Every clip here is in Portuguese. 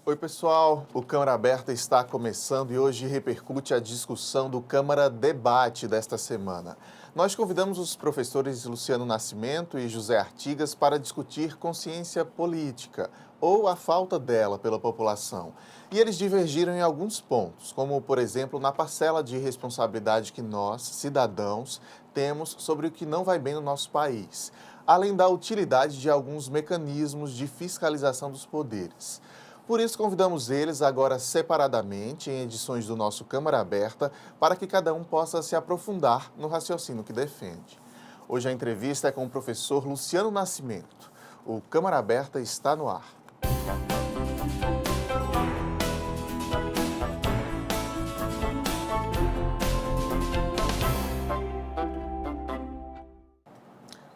Oi, pessoal. O Câmara Aberta está começando e hoje repercute a discussão do Câmara Debate desta semana. Nós convidamos os professores Luciano Nascimento e José Artigas para discutir consciência política, ou a falta dela pela população. E eles divergiram em alguns pontos, como, por exemplo, na parcela de responsabilidade que nós, cidadãos, temos sobre o que não vai bem no nosso país, além da utilidade de alguns mecanismos de fiscalização dos poderes. Por isso, convidamos eles agora separadamente em edições do nosso Câmara Aberta para que cada um possa se aprofundar no raciocínio que defende. Hoje a entrevista é com o professor Luciano Nascimento. O Câmara Aberta está no ar.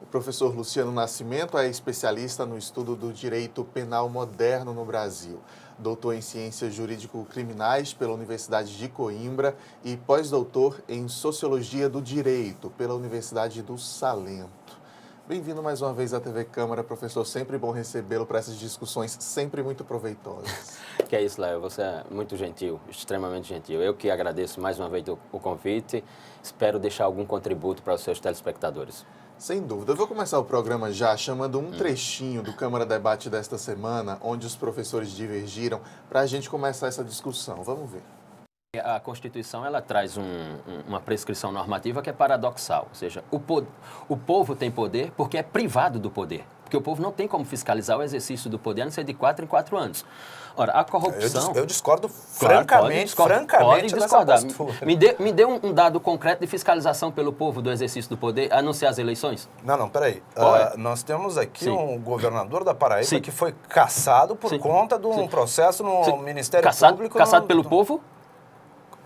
O professor Luciano Nascimento é especialista no estudo do direito penal moderno no Brasil. Doutor em Ciências Jurídico-Criminais pela Universidade de Coimbra e pós-doutor em Sociologia do Direito pela Universidade do Salento. Bem-vindo mais uma vez à TV Câmara, professor. Sempre bom recebê-lo para essas discussões sempre muito proveitosas. Que é isso, Léo. Você é muito gentil, extremamente gentil. Eu que agradeço mais uma vez o convite. Espero deixar algum contributo para os seus telespectadores. Sem dúvida. Eu vou começar o programa já chamando um trechinho do Câmara Debate desta semana, onde os professores divergiram, para a gente começar essa discussão. Vamos ver. A Constituição ela traz uma prescrição normativa que é paradoxal, ou seja, o povo tem poder porque é privado do poder, porque o povo não tem como fiscalizar o exercício do poder a não ser de 4 em 4 anos. Ora, a corrupção... Eu discordo francamente pode discordar. Me dê um dado concreto de fiscalização pelo povo do exercício do poder, a não ser as eleições? Não, peraí. Nós temos aqui um governador da Paraíba que foi cassado por conta de um processo no Ministério Público... Cassado pelo povo?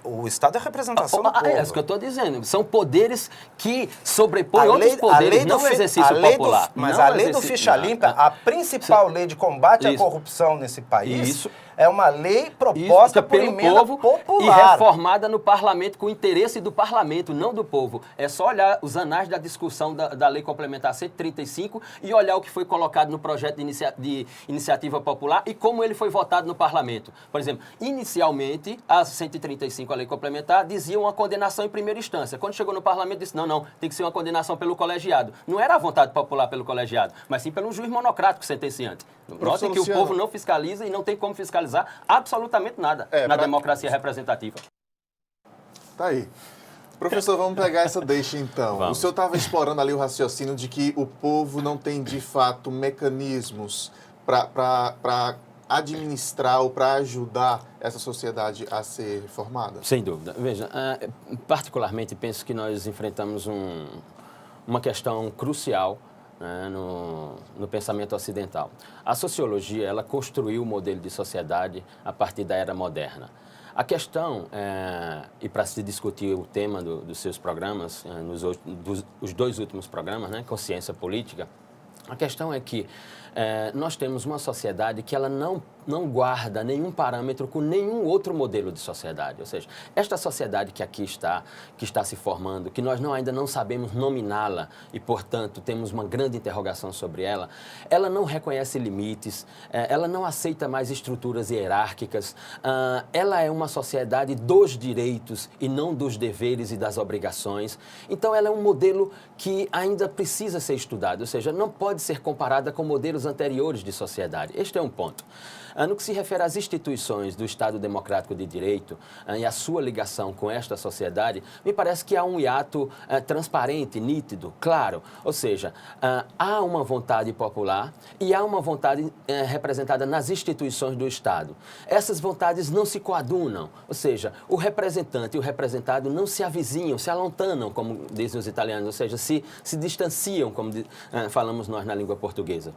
O Estado é a representação do povo. É isso que eu estou dizendo. São poderes que sobrepõem outros poderes, não o exercício popular. Mas a lei do Ficha Limpa, a principal lei de combate à corrupção nesse país, é uma lei proposta por emenda povo popular. E reformada no parlamento com o interesse do parlamento, não do povo. É só olhar os anais da discussão da lei complementar 135 e olhar o que foi colocado no projeto de iniciativa popular e como ele foi votado no parlamento. Por exemplo, inicialmente, a 135, a lei complementar, dizia uma condenação em primeira instância. Quando chegou no parlamento, disse, não, tem que ser uma condenação pelo colegiado. Não era a vontade popular pelo colegiado, mas sim pelo juiz monocrático sentenciante. Notem que o povo não fiscaliza e não tem como fiscalizar absolutamente nada na democracia representativa. Tá aí. Professor, vamos pegar essa deixa então. Vamos. O senhor estava explorando ali o raciocínio de que o povo não tem, de fato, mecanismos para administrar ou para ajudar essa sociedade a ser formada? Sem dúvida. Veja, particularmente penso que nós enfrentamos uma questão crucial no pensamento ocidental. A sociologia, ela construiu o modelo de sociedade a partir da era moderna. A questão, e para se discutir o tema dos seus programas, os 2 últimos programas, Consciência Política, a questão é que nós temos uma sociedade que ela não guarda nenhum parâmetro com nenhum outro modelo de sociedade. Ou seja, esta sociedade que aqui está, que está se formando, que nós ainda não sabemos nominá-la e, portanto, temos uma grande interrogação sobre ela, ela não reconhece limites, ela não aceita mais estruturas hierárquicas, ela é uma sociedade dos direitos e não dos deveres e das obrigações. Então, ela é um modelo que ainda precisa ser estudado, ou seja, não pode ser comparada com modelos anteriores de sociedade. Este é um ponto. No que se refere às instituições do Estado Democrático de Direito e a sua ligação com esta sociedade, me parece que há um hiato transparente, nítido, claro. Ou seja, há uma vontade popular e há uma vontade representada nas instituições do Estado. Essas vontades não se coadunam, ou seja, o representante e o representado não se avizinham, se alontanam, como dizem os italianos, ou seja, se distanciam, como falamos nós na língua portuguesa.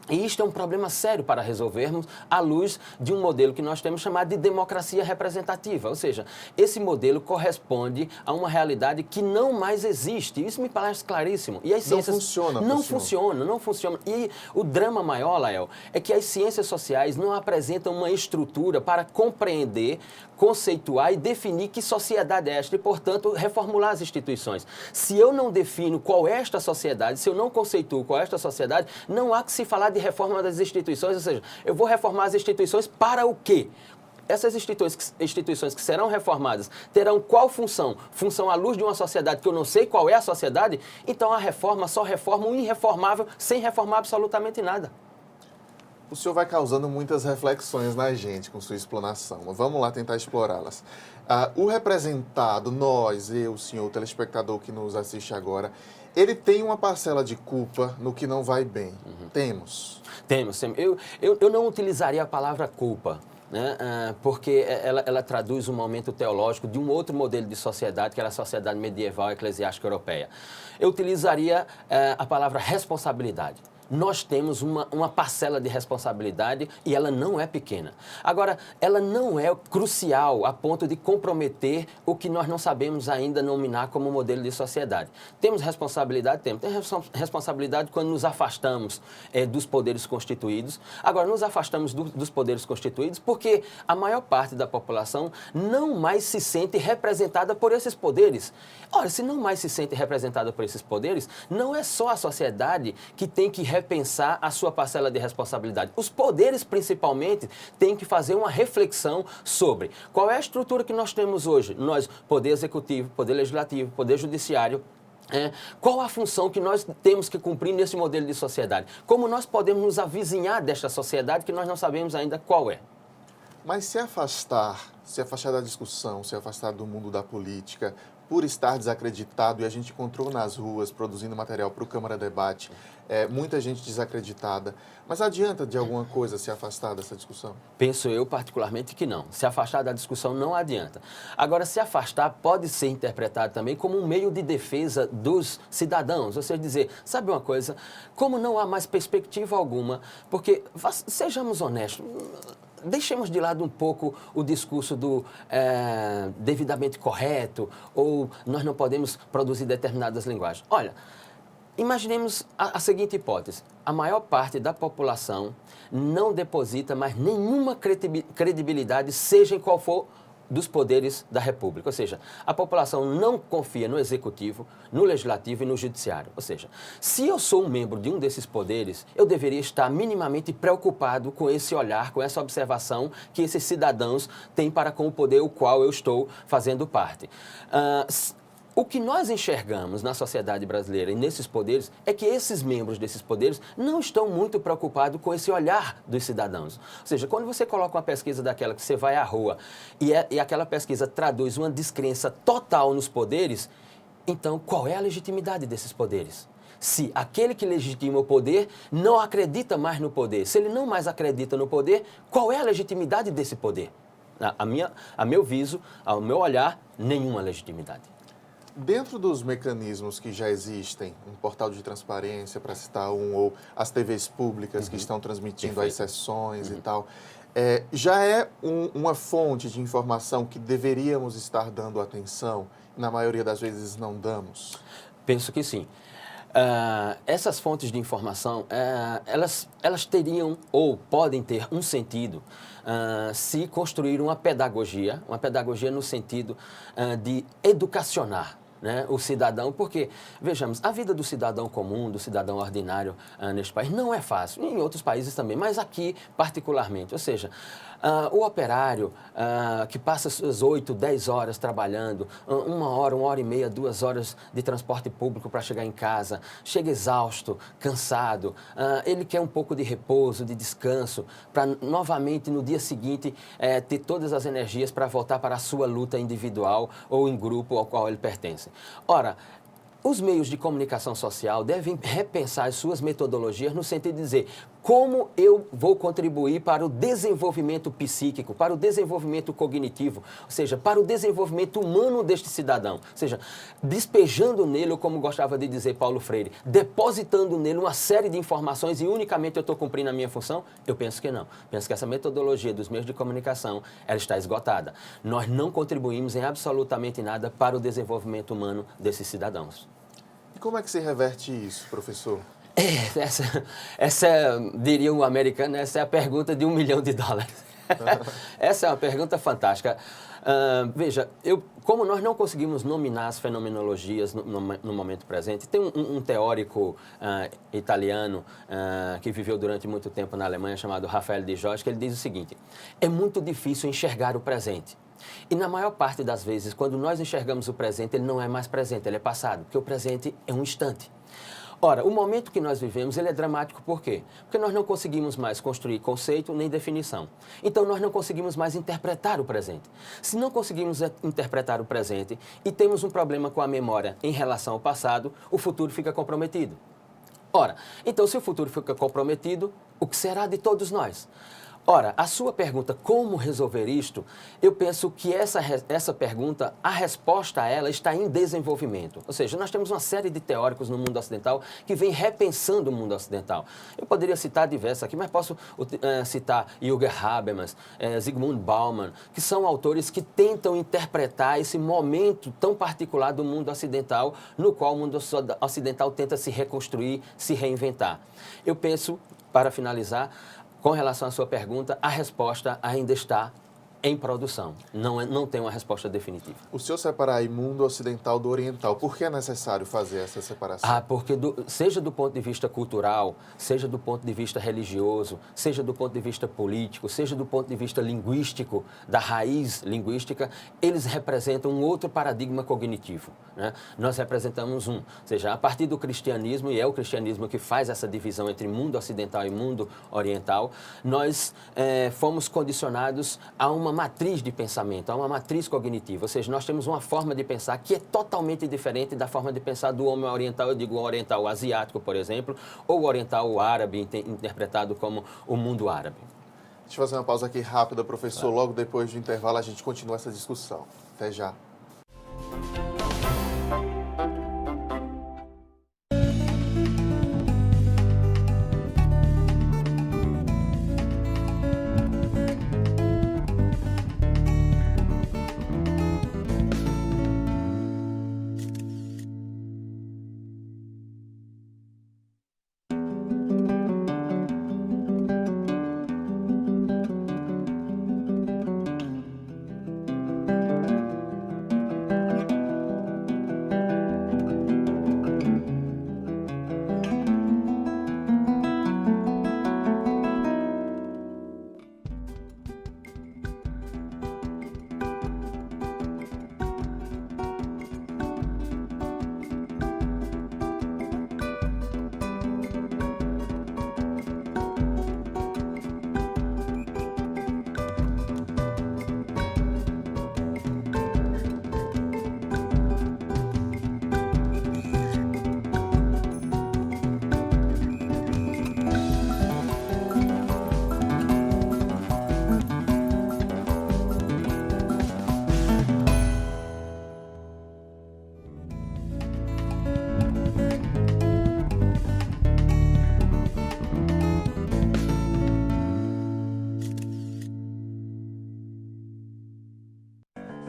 E isto é um problema sério para resolvermos à luz de um modelo que nós temos chamado de democracia representativa. Ou seja, esse modelo corresponde a uma realidade que não mais existe. Isso me parece claríssimo. E as ciências não funciona. E o drama maior, Lael, é que as ciências sociais não apresentam uma estrutura para compreender, conceituar e definir que sociedade é esta e, portanto, reformular as instituições. Se eu não defino qual é esta sociedade, se eu não conceituo qual é esta sociedade, não há que se falar de reforma das instituições, ou seja, eu vou reformar as instituições para o quê? Essas instituições que serão reformadas terão qual função? Função à luz de uma sociedade que eu não sei qual é a sociedade? Então a reforma só reforma o irreformável sem reformar absolutamente nada. O senhor vai causando muitas reflexões na gente com sua explanação. Vamos lá tentar explorá-las. O representado, nós, eu, o senhor, o telespectador que nos assiste agora, ele tem uma parcela de culpa no que não vai bem. Temos. Temos. Eu não utilizaria a palavra culpa, né? Porque ela traduz um momento teológico de um outro modelo de sociedade, que era a sociedade medieval eclesiástica europeia. Eu utilizaria a palavra responsabilidade. Nós temos uma parcela de responsabilidade e ela não é pequena. Agora, ela não é crucial a ponto de comprometer o que nós não sabemos ainda nominar como modelo de sociedade. Temos responsabilidade? Temos. Temos responsabilidade quando nos afastamos dos poderes constituídos. Agora, nos afastamos dos poderes constituídos porque a maior parte da população não mais se sente representada por esses poderes. Ora, se não mais se sente representada por esses poderes, não é só a sociedade que tem que repensar a sua parcela de responsabilidade. Os poderes, principalmente, têm que fazer uma reflexão sobre qual é a estrutura que nós temos hoje. Nós, poder executivo, poder legislativo, poder judiciário, qual a função que nós temos que cumprir nesse modelo de sociedade? Como nós podemos nos avizinhar desta sociedade que nós não sabemos ainda qual é? Mas se afastar da discussão, se afastar do mundo da política, por estar desacreditado, e a gente encontrou nas ruas, produzindo material para o Câmara Debate, muita gente desacreditada. Mas adianta de alguma coisa se afastar dessa discussão? Penso eu particularmente que não. Se afastar da discussão não adianta. Agora, se afastar pode ser interpretado também como um meio de defesa dos cidadãos. Ou seja, dizer, sabe uma coisa, como não há mais perspectiva alguma, porque, sejamos honestos, deixemos de lado um pouco o discurso do devidamente correto ou nós não podemos produzir determinadas linguagens. Olha, imaginemos a seguinte hipótese. A maior parte da população não deposita mais nenhuma credibilidade, seja em qual for dos poderes da República. Ou seja, a população não confia no Executivo, no Legislativo e no Judiciário. Ou seja, se eu sou um membro de um desses poderes, eu deveria estar minimamente preocupado com esse olhar, com essa observação que esses cidadãos têm para com o poder o qual eu estou fazendo parte. O que nós enxergamos na sociedade brasileira e nesses poderes é que esses membros desses poderes não estão muito preocupados com esse olhar dos cidadãos. Ou seja, quando você coloca uma pesquisa daquela que você vai à rua e aquela pesquisa traduz uma descrença total nos poderes, então qual é a legitimidade desses poderes? Se aquele que legitima o poder não acredita mais no poder, se ele não mais acredita no poder, qual é a legitimidade desse poder? A meu viso, ao meu olhar, nenhuma legitimidade. Dentro dos mecanismos que já existem, um portal de transparência, para citar um, ou as TVs públicas que estão transmitindo as sessões e tal, já é uma fonte de informação que deveríamos estar dando atenção, na maioria das vezes não damos? Penso que sim. Essas fontes de informação, elas teriam ou podem ter um sentido se construir uma pedagogia no sentido de educacionar, né, o cidadão, porque, vejamos, a vida do cidadão comum, do cidadão ordinário neste país não é fácil, em outros países também, mas aqui particularmente. Ou seja, o operário que passa suas 8, 10 horas trabalhando, 1 hora e meia, 2 horas de transporte público para chegar em casa, chega exausto, cansado, ele quer um pouco de repouso, de descanso, para novamente no dia seguinte ter todas as energias para voltar para a sua luta individual ou em grupo ao qual ele pertence. Ora, os meios de comunicação social devem repensar as suas metodologias no sentido de dizer como eu vou contribuir para o desenvolvimento psíquico, para o desenvolvimento cognitivo, ou seja, para o desenvolvimento humano deste cidadão. Ou seja, despejando nele, ou como gostava de dizer Paulo Freire, depositando nele uma série de informações e unicamente eu estou cumprindo a minha função? Eu penso que não. Penso que essa metodologia dos meios de comunicação, ela está esgotada. Nós não contribuímos em absolutamente nada para o desenvolvimento humano desses cidadãos. E como é que se reverte isso, professor? Essa, diria um americano, essa é a pergunta de $1 milhão. Essa é uma pergunta fantástica. Veja, como nós não conseguimos nominar as fenomenologias no momento presente, tem um teórico italiano que viveu durante muito tempo na Alemanha, chamado Rafael de Jorge, que ele diz o seguinte: é muito difícil enxergar o presente. E na maior parte das vezes, quando nós enxergamos o presente, ele não é mais presente, ele é passado, porque o presente é um instante. Ora, o momento que nós vivemos, ele é dramático por quê? Porque nós não conseguimos mais construir conceito nem definição. Então, nós não conseguimos mais interpretar o presente. Se não conseguimos interpretar o presente e temos um problema com a memória em relação ao passado, o futuro fica comprometido. Ora, então, se o futuro fica comprometido, o que será de todos nós? Ora, a sua pergunta, como resolver isto, eu penso que essa pergunta, a resposta a ela está em desenvolvimento. Ou seja, nós temos uma série de teóricos no mundo ocidental que vem repensando o mundo ocidental. Eu poderia citar diversos aqui, mas posso citar Jürgen Habermas, Zygmunt Bauman, que são autores que tentam interpretar esse momento tão particular do mundo ocidental, no qual o mundo ocidental tenta se reconstruir, se reinventar. Eu penso, para finalizar, com relação à sua pergunta, a resposta ainda está em produção. Não tem uma resposta definitiva. O senhor separa aí mundo ocidental do oriental. Por que é necessário fazer essa separação? Porque seja do ponto de vista cultural, seja do ponto de vista religioso, seja do ponto de vista político, seja do ponto de vista linguístico, da raiz linguística, eles representam um outro paradigma cognitivo, né? Nós representamos ou seja, a partir do cristianismo, e é o cristianismo que faz essa divisão entre mundo ocidental e mundo oriental, nós fomos condicionados a uma matriz de pensamento, a uma matriz cognitiva, ou seja, nós temos uma forma de pensar que é totalmente diferente da forma de pensar do homem oriental, eu digo o oriental asiático, por exemplo, ou o oriental árabe, interpretado como o mundo árabe. Deixa eu fazer uma pausa aqui rápida, professor. Logo depois do intervalo a gente continua essa discussão. Até já.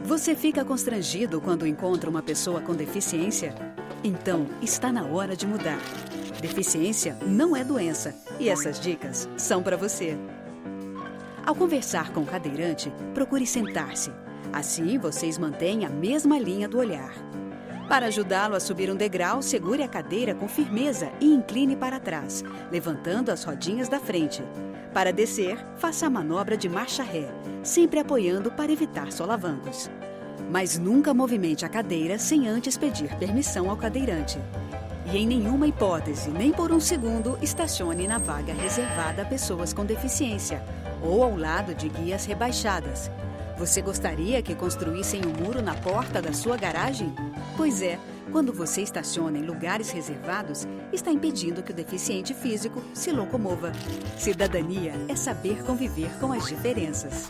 Você fica constrangido quando encontra uma pessoa com deficiência? Então, está na hora de mudar. Deficiência não é doença e essas dicas são para você. Ao conversar com o cadeirante, procure sentar-se. Assim, vocês mantêm a mesma linha do olhar. Para ajudá-lo a subir um degrau, segure a cadeira com firmeza e incline para trás, levantando as rodinhas da frente. Para descer, faça a manobra de marcha ré, sempre apoiando para evitar solavancos. Mas nunca movimente a cadeira sem antes pedir permissão ao cadeirante. E em nenhuma hipótese, nem por um segundo, estacione na vaga reservada a pessoas com deficiência ou ao lado de guias rebaixadas. Você gostaria que construíssem um muro na porta da sua garagem? Pois é, quando você estaciona em lugares reservados, está impedindo que o deficiente físico se locomova. Cidadania é saber conviver com as diferenças.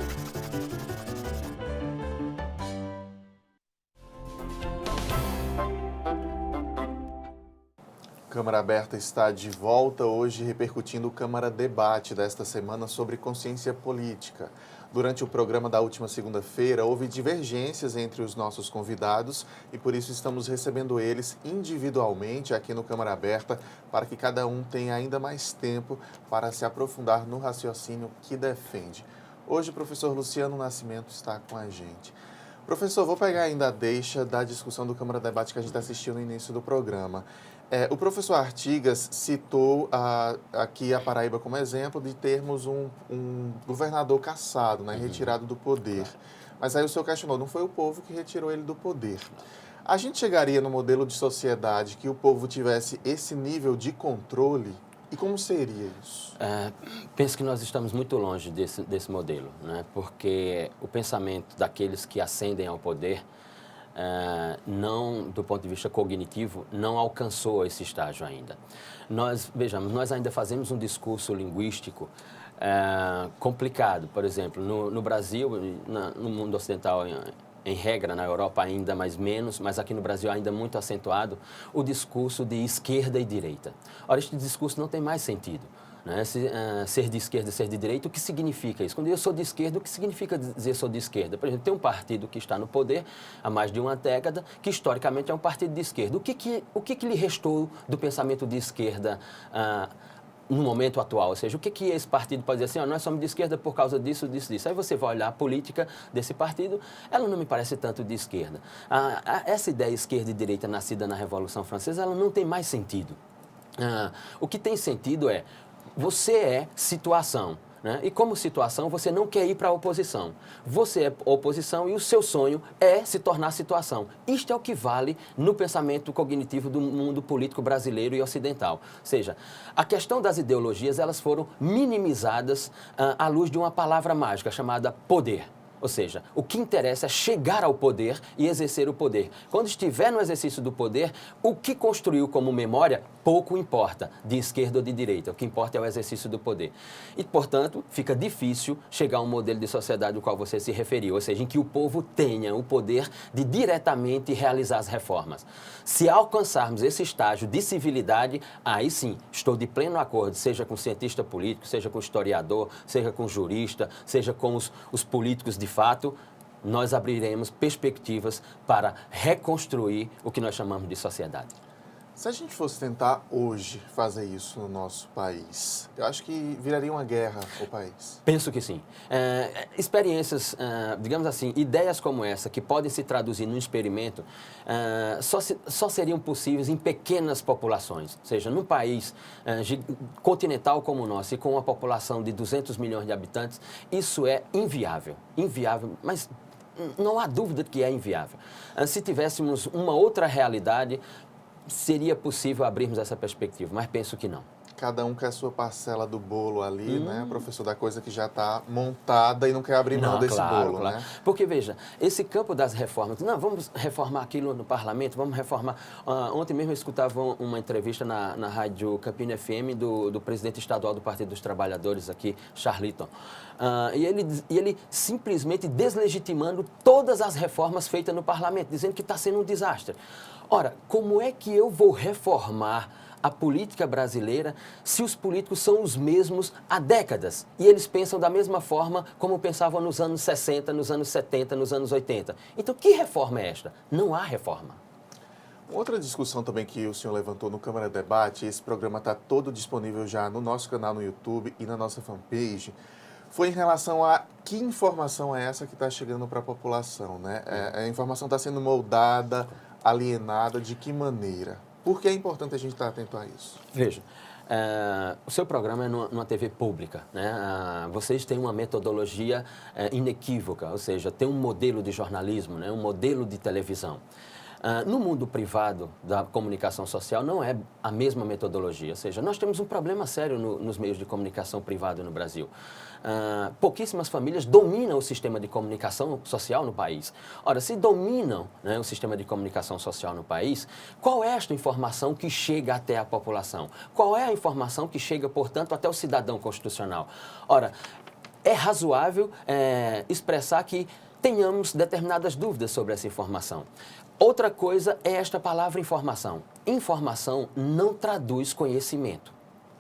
Câmara Aberta está de volta hoje repercutindo o Câmara Debate desta semana sobre consciência política. Durante o programa da última segunda-feira, houve divergências entre os nossos convidados e por isso estamos recebendo eles individualmente aqui no Câmara Aberta para que cada um tenha ainda mais tempo para se aprofundar no raciocínio que defende. Hoje o professor Luciano Nascimento está com a gente. Professor, vou pegar ainda a deixa da discussão do Câmara Debate que a gente assistiu no início do programa. O professor Artigas citou aqui a Paraíba como exemplo de termos um governador cassado, né, retirado do poder. Mas aí o senhor questionou, não foi o povo que retirou ele do poder. A gente chegaria no modelo de sociedade que o povo tivesse esse nível de controle? E como seria isso? Penso que nós estamos muito longe desse modelo, né? Porque o pensamento daqueles que ascendem ao poder, não, do ponto de vista cognitivo, não alcançou esse estágio ainda. Vejamos, nós ainda fazemos um discurso linguístico complicado. Por exemplo, no Brasil, no mundo ocidental, em regra, na Europa ainda mais menos, mas aqui no Brasil ainda muito acentuado, o discurso de esquerda e direita. Ora, este discurso não tem mais sentido. Né? Ser de esquerda e ser de direita, o que significa isso? Quando eu sou de esquerda, o que significa dizer sou de esquerda? Por exemplo, tem um partido que está no poder há mais de uma década, que historicamente é um partido de esquerda. O que lhe restou do pensamento de esquerda no momento atual? Ou seja, o que esse partido pode dizer assim, nós somos de esquerda por causa disso, disso, disso. Aí você vai olhar a política desse partido, ela não me parece tanto de esquerda. Essa ideia esquerda e direita nascida na Revolução Francesa, ela não tem mais sentido. O que tem sentido é, você é situação. Né? E como situação, você não quer ir para a oposição. Você é oposição e o seu sonho é se tornar situação. Isto é o que vale no pensamento cognitivo do mundo político brasileiro e ocidental. Ou seja, a questão das ideologias, elas foram minimizadas à luz de uma palavra mágica chamada poder. Ou seja, o que interessa é chegar ao poder e exercer o poder. Quando estiver no exercício do poder, o que construiu como memória, pouco importa, de esquerda ou de direita. O que importa é o exercício do poder. E, portanto, fica difícil chegar a um modelo de sociedade ao qual você se referiu, ou seja, em que o povo tenha o poder de diretamente realizar as reformas. Se alcançarmos esse estágio de civilidade, aí sim, estou de pleno acordo, seja com cientista político, seja com historiador, seja com jurista, seja com os políticos de fato, nós abriremos perspectivas para reconstruir o que nós chamamos de sociedade. Se a gente fosse tentar hoje fazer isso no nosso país, eu acho que viraria uma guerra o país. Penso que sim. Experiências, digamos assim, ideias como essa, que podem se traduzir num experimento, só seriam possíveis em pequenas populações. Ou seja, num país continental como o nosso e com uma população de 200 milhões de habitantes, isso é inviável. Inviável, mas não há dúvida de que é inviável. Se tivéssemos uma outra realidade, seria possível abrirmos essa perspectiva, mas penso que não. Cada um quer a sua parcela do bolo ali, né, professor, da coisa que já está montada e não quer abrir mão desse bolo, claro. né? Porque, veja, esse campo das reformas, não, vamos reformar aquilo no parlamento, vamos reformar... ontem mesmo eu escutava uma entrevista na rádio Campina FM do presidente estadual do Partido dos Trabalhadores aqui, Charliton. E ele simplesmente deslegitimando todas as reformas feitas no parlamento, dizendo que está sendo um desastre. Ora, como é que eu vou reformar a política brasileira se os políticos são os mesmos há décadas? E eles pensam da mesma forma como pensavam nos anos 60, nos anos 70, nos anos 80. Então, que reforma é esta? Não há reforma. Outra discussão também que o senhor levantou no Câmara Debate, esse programa está todo disponível já no nosso canal no YouTube e na nossa fanpage, foi em relação a que informação é essa que está chegando para a população, né? A informação está sendo moldada, alienada, de que maneira? Por que é importante a gente estar atento a isso? Veja, o seu programa é numa TV pública, né? Vocês têm uma metodologia inequívoca, ou seja, tem um modelo de jornalismo, né? Um modelo de televisão. No mundo privado da comunicação social não é a mesma metodologia, ou seja, nós temos um problema sério nos meios de comunicação privado no Brasil. Pouquíssimas famílias dominam o sistema de comunicação social no país. Ora, se dominam, né, o sistema de comunicação social no país, qual é esta informação que chega até a população? Qual é a informação que chega, portanto, até o cidadão constitucional? Ora, é razoável expressar que tenhamos determinadas dúvidas sobre essa informação. Outra coisa é esta palavra informação. Informação não traduz conhecimento,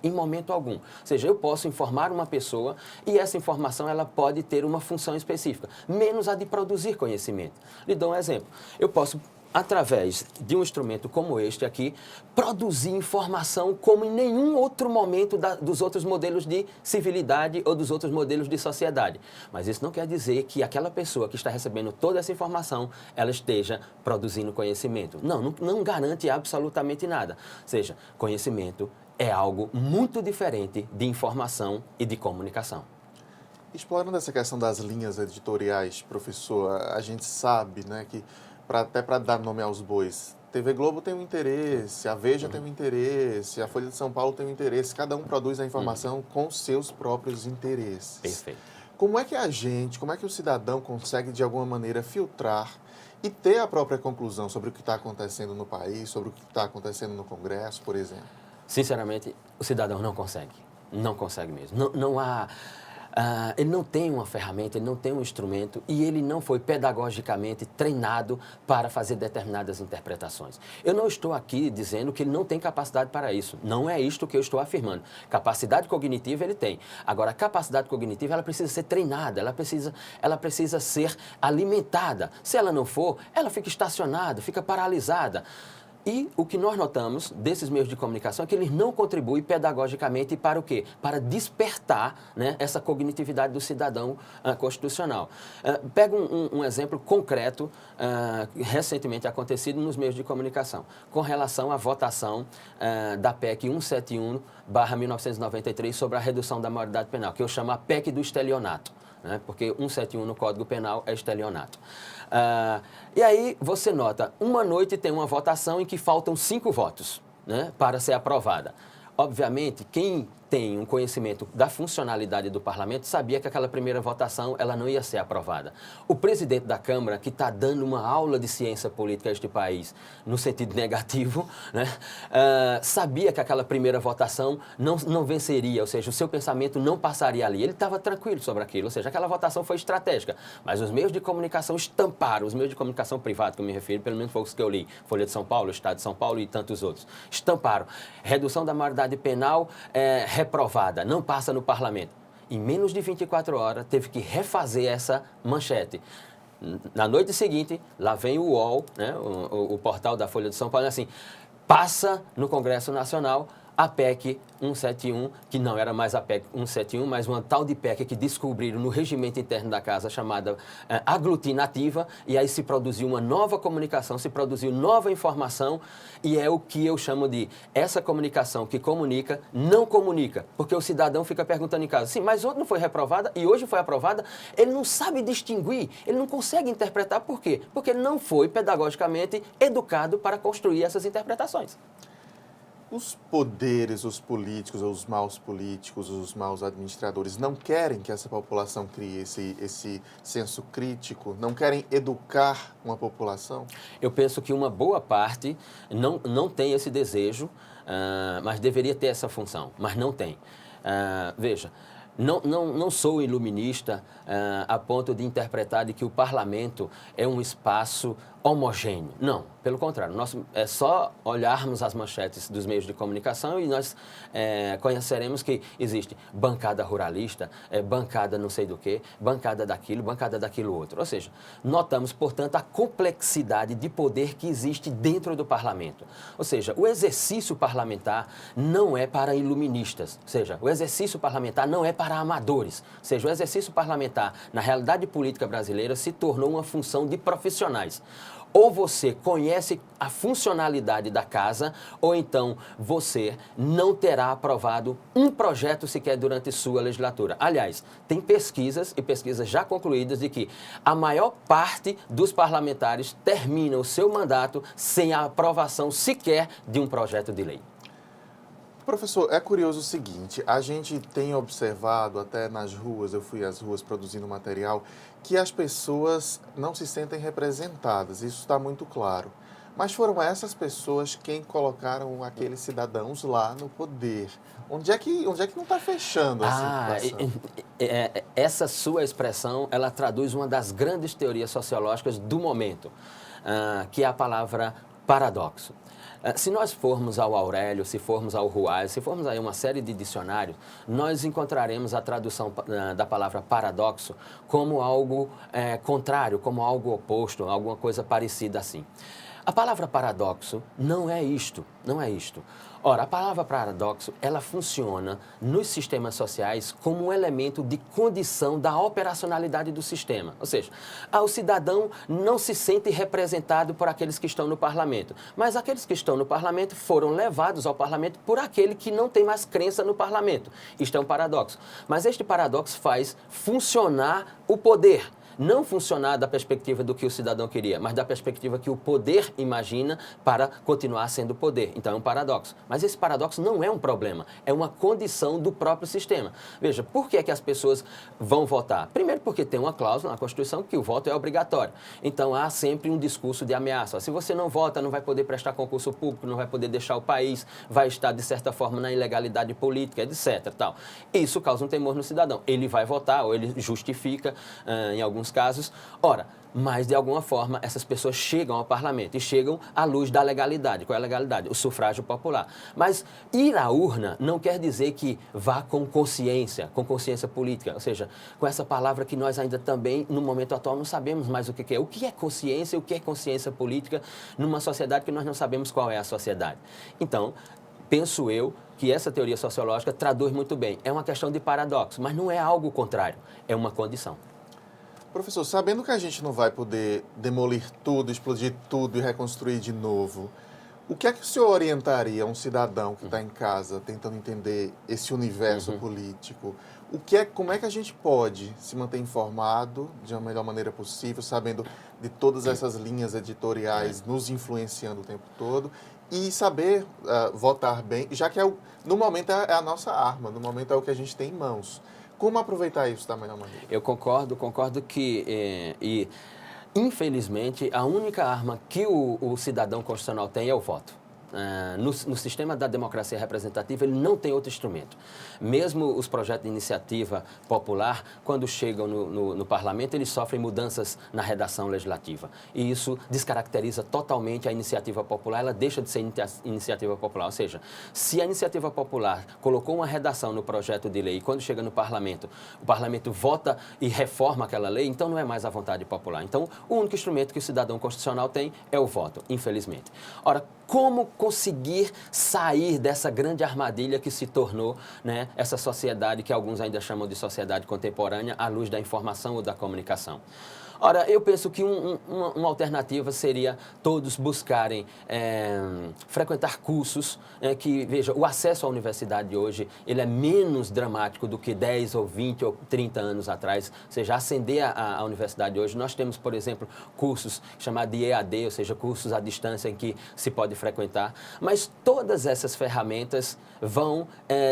em momento algum. Ou seja, eu posso informar uma pessoa e essa informação ela pode ter uma função específica, menos a de produzir conhecimento. Lhe dou um exemplo. Eu posso através de um instrumento como este aqui, produzir informação como em nenhum outro momento dos outros modelos de civilidade ou dos outros modelos de sociedade. Mas isso não quer dizer que aquela pessoa que está recebendo toda essa informação, ela esteja produzindo conhecimento. Não garante absolutamente nada. Ou seja, conhecimento é algo muito diferente de informação e de comunicação. Explorando essa questão das linhas editoriais, professor, a gente sabe, né, que até para dar nome aos bois, TV Globo tem um interesse, a Veja tem um interesse, a Folha de São Paulo tem um interesse, cada um produz a informação com seus próprios interesses. Perfeito. Como é que como é que o cidadão consegue, de alguma maneira, filtrar e ter a própria conclusão sobre o que está acontecendo no país, sobre o que está acontecendo no Congresso, por exemplo? Sinceramente, o cidadão não consegue. Não consegue mesmo. Não há... ele não tem uma ferramenta, ele não tem um instrumento e ele não foi pedagogicamente treinado para fazer determinadas interpretações. Eu não estou aqui dizendo que ele não tem capacidade para isso. Não é isto que eu estou afirmando. Capacidade cognitiva ele tem. Agora, a capacidade cognitiva ela precisa ser treinada, ela precisa ser alimentada. Se ela não for, ela fica estacionada, fica paralisada. E o que nós notamos desses meios de comunicação é que eles não contribuem pedagogicamente para o quê? Para despertar, né, essa cognitividade do cidadão constitucional. Pego um exemplo concreto recentemente acontecido nos meios de comunicação, com relação à votação da PEC 171/1993 sobre a redução da maioridade penal, que eu chamo a PEC do estelionato, né, porque 171 no Código Penal é estelionato. E aí você nota, uma noite tem uma votação em que faltam 5 votos, né, para ser aprovada. Obviamente, quem tem um conhecimento da funcionalidade do parlamento sabia que aquela primeira votação ela não ia ser aprovada. O presidente da Câmara, que está dando uma aula de ciência política a este país, no sentido negativo, né, sabia que aquela primeira votação não venceria, ou seja, o seu pensamento não passaria ali. Ele estava tranquilo sobre aquilo, ou seja, aquela votação foi estratégica. Mas os meios de comunicação estamparam, os meios de comunicação privados, que eu me refiro, pelo menos foi os que eu li, Folha de São Paulo, Estado de São Paulo e tantos outros, estamparam. Redução da maioridade penal reprovada, não passa no parlamento. Em menos de 24 horas, teve que refazer essa manchete. Na noite seguinte, lá vem o UOL, né, o portal da Folha de São Paulo, assim, passa no Congresso Nacional a PEC 171, que não era mais a PEC 171, mas uma tal de PEC que descobriram no regimento interno da Casa, chamada aglutinativa, e aí se produziu uma nova comunicação, se produziu nova informação, e é o que eu chamo de essa comunicação que comunica, não comunica, porque o cidadão fica perguntando em casa, sim, mas ontem não foi reprovada e hoje foi aprovada, ele não sabe distinguir, ele não consegue interpretar, por quê? Porque ele não foi pedagogicamente educado para construir essas interpretações. Os poderes, os políticos, os maus administradores não querem que essa população crie esse senso crítico? Não querem educar uma população? Eu penso que uma boa parte não tem esse desejo, mas deveria ter essa função, mas não tem. Veja, não sou iluminista a ponto de interpretar de que o parlamento é um espaço homogêneo. Não, pelo contrário. É só olharmos as manchetes dos meios de comunicação e nós conheceremos que existe bancada ruralista, bancada não sei do quê, bancada daquilo outro. Ou seja, notamos, portanto, a complexidade de poder que existe dentro do parlamento. Ou seja, o exercício parlamentar não é para iluministas. Ou seja, o exercício parlamentar não é para amadores. Ou seja, o exercício parlamentar, na realidade política brasileira, se tornou uma função de profissionais. Ou você conhece a funcionalidade da casa, ou então você não terá aprovado um projeto sequer durante sua legislatura. Aliás, tem pesquisas e pesquisas já concluídas de que a maior parte dos parlamentares termina o seu mandato sem a aprovação sequer de um projeto de lei. Professor, é curioso o seguinte, a gente tem observado até nas ruas, eu fui às ruas produzindo material, que as pessoas não se sentem representadas, isso está muito claro. Mas foram essas pessoas quem colocaram aqueles cidadãos lá no poder. Onde é que não está fechando a situação? Essa sua expressão, ela traduz uma das grandes teorias sociológicas do momento, que é a palavra paradoxo. Se nós formos ao Aurélio, se formos ao Ruais, se formos a uma série de dicionários, nós encontraremos a tradução da palavra paradoxo como algo contrário, como algo oposto, alguma coisa parecida assim. A palavra paradoxo não é isto, não é isto. Ora, a palavra paradoxo, ela funciona nos sistemas sociais como um elemento de condição da operacionalidade do sistema. Ou seja, o cidadão não se sente representado por aqueles que estão no parlamento, mas aqueles que estão no parlamento foram levados ao parlamento por aquele que não tem mais crença no parlamento. Isto é um paradoxo. Mas este paradoxo faz funcionar o poder. Não funcionar da perspectiva do que o cidadão queria, mas da perspectiva que o poder imagina para continuar sendo poder. Então é um paradoxo. Mas esse paradoxo não é um problema, é uma condição do próprio sistema. Veja, por que é que as pessoas vão votar? Primeiro porque tem uma cláusula na Constituição que o voto é obrigatório. Então há sempre um discurso de ameaça. Se você não vota, não vai poder prestar concurso público, não vai poder deixar o país, vai estar, de certa forma, na ilegalidade política, etc. Tal. Isso causa um temor no cidadão. Ele vai votar ou ele justifica em alguns casos. Ora, mas de alguma forma essas pessoas chegam ao parlamento e chegam à luz da legalidade. Qual é a legalidade? O sufrágio popular. Mas ir à urna não quer dizer que vá com consciência política, ou seja, com essa palavra que nós ainda também, no momento atual, não sabemos mais o que é. O que é consciência e o que é consciência política numa sociedade que nós não sabemos qual é a sociedade. Então, penso eu que essa teoria sociológica traduz muito bem. É uma questão de paradoxo, mas não é algo contrário, é uma condição. Professor, sabendo que a gente não vai poder demolir tudo, explodir tudo e reconstruir de novo, o que é que o senhor orientaria a um cidadão que está em casa tentando entender esse universo político? Como é que a gente pode se manter informado de uma melhor maneira possível, sabendo de todas essas linhas editoriais nos influenciando o tempo todo e saber votar bem, já que no momento é a nossa arma, no momento é o que a gente tem em mãos. Como aproveitar isso da melhor maneira? Eu concordo que, infelizmente, a única arma que o cidadão constitucional tem é o voto. No sistema da democracia representativa, ele não tem outro instrumento. Mesmo os projetos de iniciativa popular, quando chegam no parlamento, eles sofrem mudanças na redação legislativa. E isso descaracteriza totalmente a iniciativa popular, ela deixa de ser iniciativa popular. Ou seja, se a iniciativa popular colocou uma redação no projeto de lei e quando chega no parlamento, o parlamento vota e reforma aquela lei, então não é mais a vontade popular. Então, o único instrumento que o cidadão constitucional tem é o voto, infelizmente. Ora, como conseguir sair dessa grande armadilha que se tornou, né, essa sociedade que alguns ainda chamam de sociedade contemporânea à luz da informação ou da comunicação? Ora, eu penso que uma alternativa seria todos buscarem frequentar cursos que, veja, o acesso à universidade hoje, ele é menos dramático do que 10 ou 20 ou 30 anos atrás. Ou seja, ascender à universidade hoje, nós temos, por exemplo, cursos chamados de EAD, ou seja, cursos à distância em que se pode frequentar. Mas todas essas ferramentas vão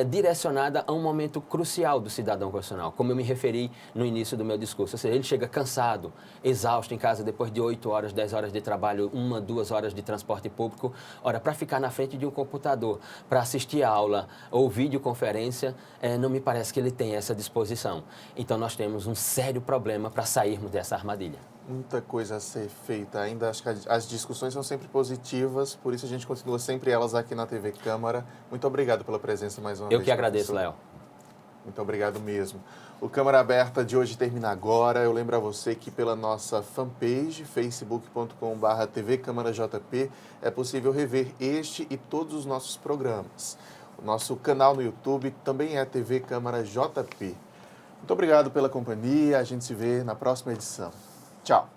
direcionadas a um momento crucial do cidadão constitucional, como eu me referi no início do meu discurso. Ou seja, ele chega cansado, exausto em casa depois de 8 horas, 10 horas de trabalho, 1, 2 horas de transporte público. Ora, para ficar na frente de um computador, para assistir a aula ou videoconferência, não me parece que ele tem essa disposição. Então, nós temos um sério problema para sairmos dessa armadilha. Muita coisa a ser feita ainda. Acho que as discussões são sempre positivas, por isso a gente continua sempre elas aqui na TV Câmara. Muito obrigado pela presença mais uma vez. Eu que agradeço, Léo. Muito obrigado mesmo. O Câmara Aberta de hoje termina agora. Eu lembro a você que pela nossa fanpage, facebook.com/TV Câmara JP, é possível rever este e todos os nossos programas. O nosso canal no YouTube também é TV Câmara JP. Muito obrigado pela companhia. A gente se vê na próxima edição. Tchau.